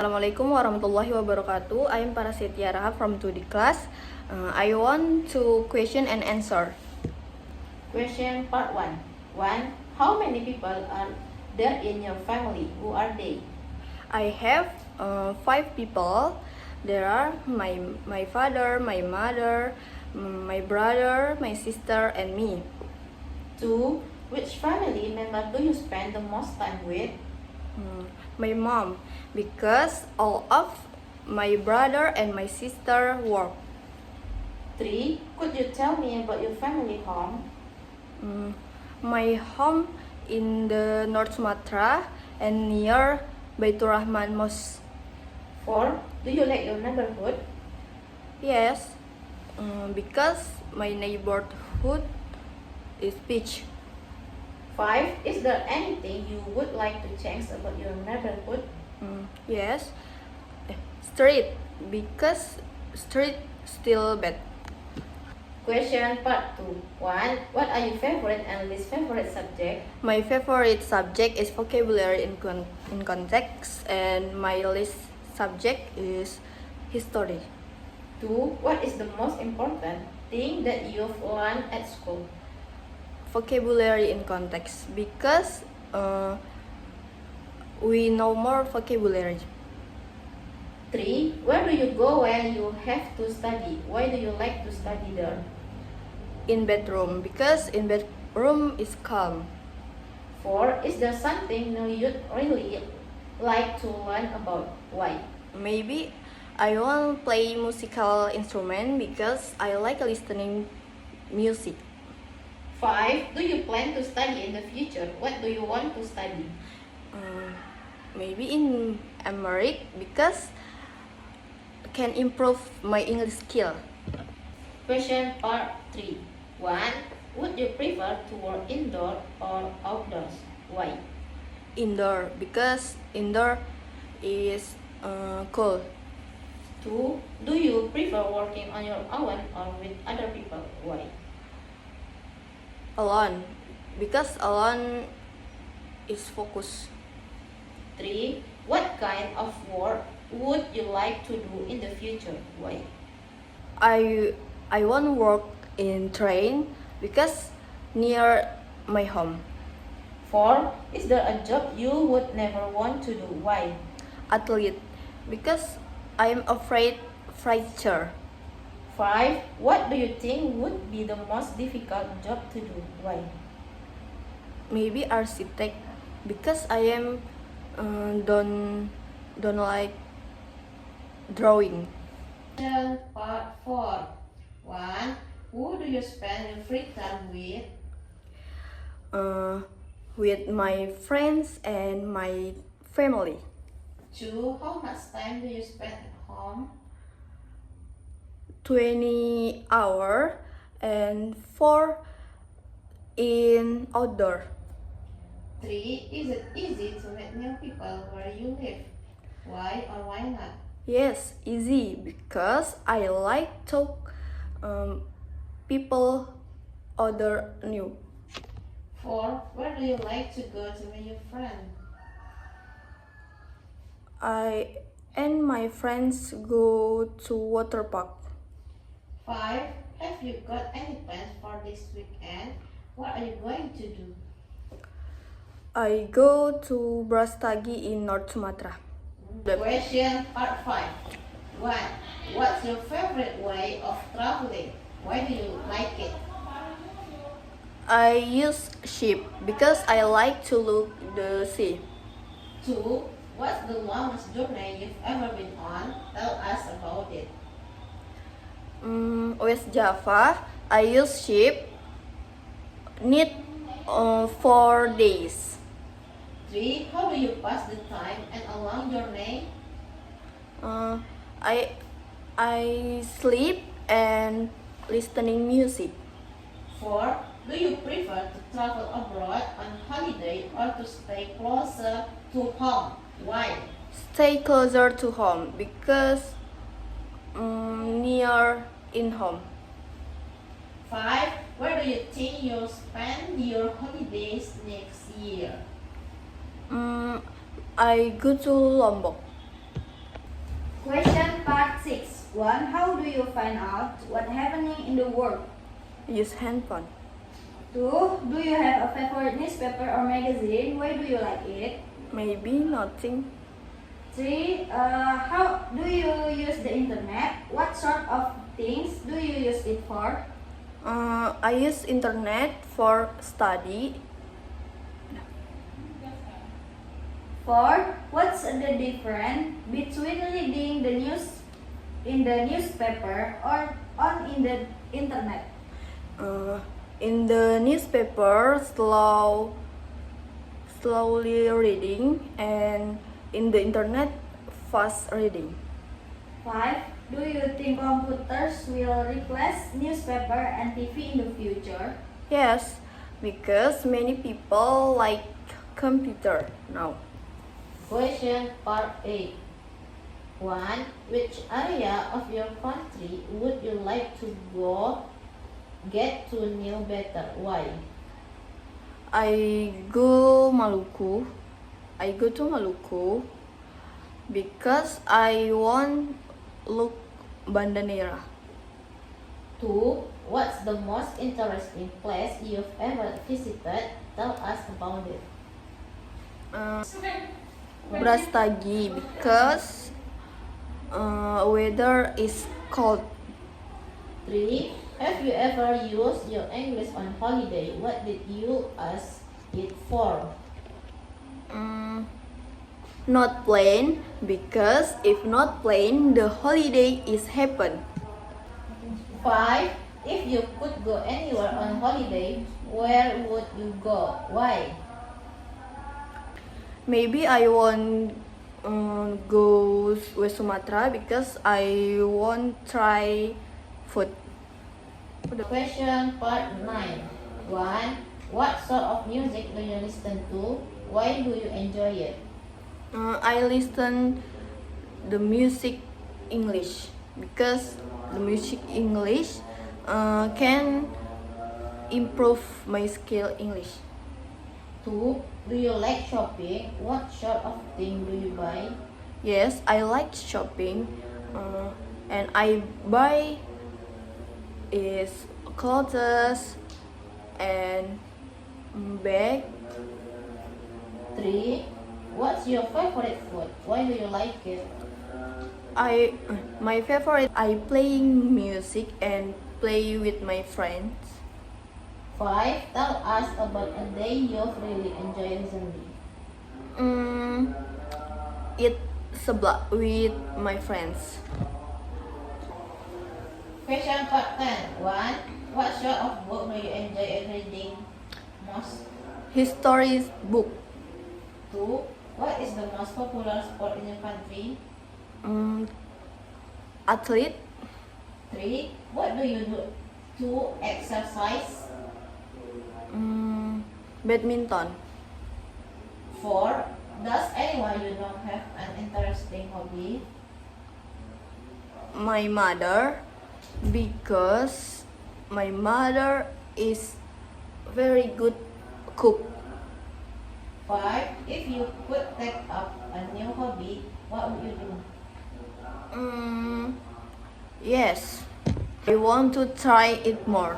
Assalamualaikum warahmatullahi wabarakatuh. I am Parasetia Rahab from 2D class. I want to question and answer. Question part 1. 1. How many people are there in your family? Who are they? I have 5 people. There are my father, my mother, my brother, my sister, and me. 2. Which family member do you spend the most time with? My mom, because all of my brother and my sister work. 3. Could you tell me about your family home? My home in the North Sumatra and near Baitur Rahman Mosque. 4. Do you like your neighborhood? Yes, because my neighborhood is peach. 5. Is there anything you would like to change about your neighborhood? Yes, street, because street still bad. Question part 2. 1. What are your favorite and least favorite subject? My favorite subject is vocabulary in context, and my least subject is history. 2. What is the most important thing that you've learned at school? Vocabulary in context, because we know more vocabulary. 3. Where do you go when you have to study? Why do you like to study there? In bedroom, because in bedroom is calm. 4. Is there something new you'd really like to learn about? Why? Maybe I want play musical instrument because I like listening music. 5. Do you plan to study in the future? What do you want to study? Maybe in America because can improve my English skill. Question part 3. 1. Would you prefer to work indoor or outdoors? Why? Indoor, because indoor is cool. 2. Do you prefer working on your own or with other people? Why? Alone, because alone is focus. 3. What kind of work would you like to do in the future? Why? I want work in train because near my home. 4. Is there a job you would never want to do? Why? Athlete, because I am afraid fracture. 5. What do you think would be the most difficult job to do? Why? Maybe architect, because I am don't like drawing. Part 4. 1. Who do you spend your free time with? With my friends and my family. 2. How much time do you spend at home? 20 hours and 4 in outdoor. 3. Is it easy to meet new people where you live? Why or why not? Yes, easy because I like talk people other new. 4. Where do you like to go to meet your friend? I and my friends go to water park. 5. Have you got any plans for this weekend? What are you going to do? I go to Brastagi in North Sumatra. Question part 5. 1. What's your favorite way of traveling? Why do you like it? I use ship because I like to look the sea. 2. What's the longest journey you've ever been on? Tell us about it. West Java, I use ship. Need 4 days. 3. How do you pass the time and a long journey? I sleep and listening music. 4. Do you prefer to travel abroad on holiday or to stay closer to home? Why? Stay closer to home because near in home. 5. Where do you think you'll spend your holidays next year? I go to Lombok. one, how do you find out what's happening in the world? Use handphone. 2, do you have a favorite newspaper or magazine? Why do you like it? Maybe nothing. 3, how do you use the internet? What sort of things do you use it for? I use internet for study. 4, what's the difference between reading the news in the newspaper or on in the internet? In the newspaper, slowly reading, and in the internet, fast reading. 5, do you think computers will replace newspaper and TV in the future? Yes, because many people like computer now. Question part 8. 1. Which area of your country would you like to get to know better? Why? I go to Maluku because I want look Banda Neira. 2. What's the most interesting place you've ever visited? Tell us about it. Brastagi because weather is cold. 3. Have you ever used your English on holiday? What did you ask it for? Not plain because if not plain, the holiday is happen. 5. If you could go anywhere on holiday, where would you go? Why? Maybe I want go West Sumatra because I want try food. Question part 9. 1. What sort of music do you listen to? Why do you enjoy it? I listen the music English because the music English can improve my skill English. 2. Do you like shopping? What sort of thing do you buy? Yes, I like shopping, and I buy is clothes and bag. 3. What's your favorite food? Why do you like it? My favorite I playing music and play with my friends. 5. Tell us about a day you've really enjoyed recently. Eat seblak with my friends. Question part 10. 1. What sort of book do you enjoy reading most? History book. 2. What is the most popular sport in your country? Athlete. 3. What do you do to exercise? Badminton. 4. Does anyone you know have an interesting hobby? My mother, because my mother is very good cook. 5. If you could take up a new hobby, what would you do? Yes, I want to try it more.